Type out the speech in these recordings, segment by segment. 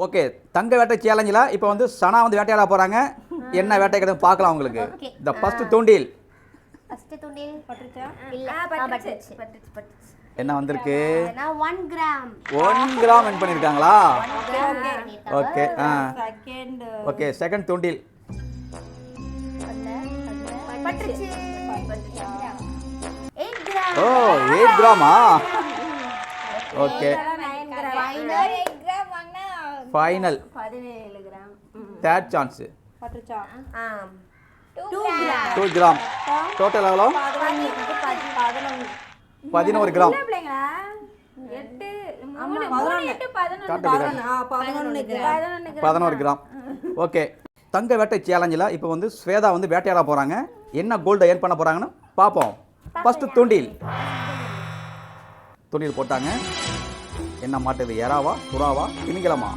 Okay, தங்க வேட்டை சேலஞ்சில் இப்போ வந்து சனா வந்து வேட்டையாட போகிறாங்க. என்ன வேட்டை கிடையாது பார்க்கலாம் உங்களுக்கு. இந்த ஃபர்ஸ்ட் தூண்டில் என்ன வந்திருக்கு? 1 கிராம் 1 கிராம் வின் பண்ணியிருக்காங்களா? ஓகே ஓகே, செகண்ட் தூண்டில் ஓ 8 கிராமா? Okay, final 17 gram third chance 2 கிராம். டோட்டல் எவ்வளோ? 11 கிராம். 11 கிராம். ஓகே, தங்க வேட்டை சேலஞ்சில் இப்போ வந்து ஸ்வேதா வந்து வேட்டையாட போகிறாங்க. என்ன கோல்டை ஏர்ன் பண்ண போகிறாங்கன்னு பார்ப்போம். ஃபஸ்ட்டு தூண்டில் போட்டாங்க. என்ன மாட்டுது? எறாவா, புறாவா, திமிங்கலமா?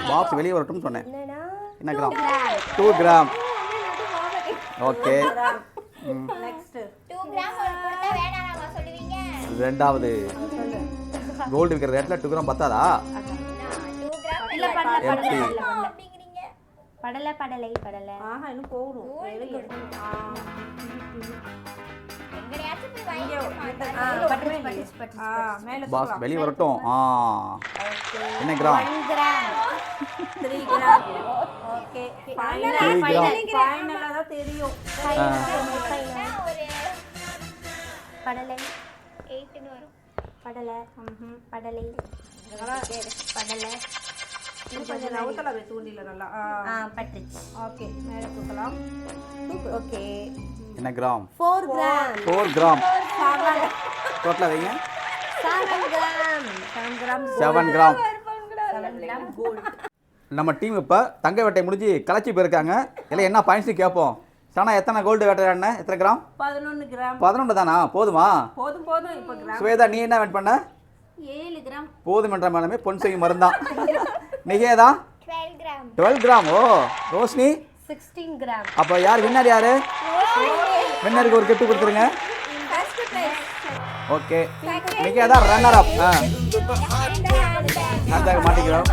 பாக்ஸ் வெளியே வரட்டும்னு சொன்னேன். என்ன கிராம்? 2 கிராம். ஓகே, ரெண்டாவது கோல்டு விற்கிற ரேட்டில் 2 கிராம் பத்தாதா? எம்டி. பாக்ஸ் வெளியே வரட்டும். என்ன கிராம்? 3 கிராம். ஓகே, ஃபைனலா தெரியும். படலை 8 ன்னு வரும். படலை படலை கொஞ்சம் நவுத்தல அப்படியே தூண்டில நல்லா பட்டுச்சு. ஓகே, மேலே தூக்கலாம். ஓகே, என்ன கிராம்? 4 கிராம். 4 கிராம். டோட்டலா வைங்க. 7 கிராம் கோல்ட். நம்ம டீம் இப்போ தங்க வேட்டை முடிஞ்சு கலைச்சி போயிருக்காங்க. இல்லை என்ன பாயிண்ட்ஸ் கேட்போம். சனா எத்தனை கோல்டு வேட்டையாடின? எத்தனை கிராம்? 11 கிராம். 11 தானா? போதுமா? போதும். இப்போ கிராம். ஸ்வேதா நீ என்ன வேட் பண்ண? 7 கிராம். போதும் என்ற மேலமே பொன் செய்யும் மருந்தான். நிகேதா 12 கிராம். 12 கிராம். ஓ, ரோஷினி 16 கிராம். அப்போ யார் வின்னர்? யாரு வின்னருக்கு ஒரு கிஃப்ட் கொடுத்துருங்க. Okay, Niketa runner up. மாட்டிக்கிறோம்.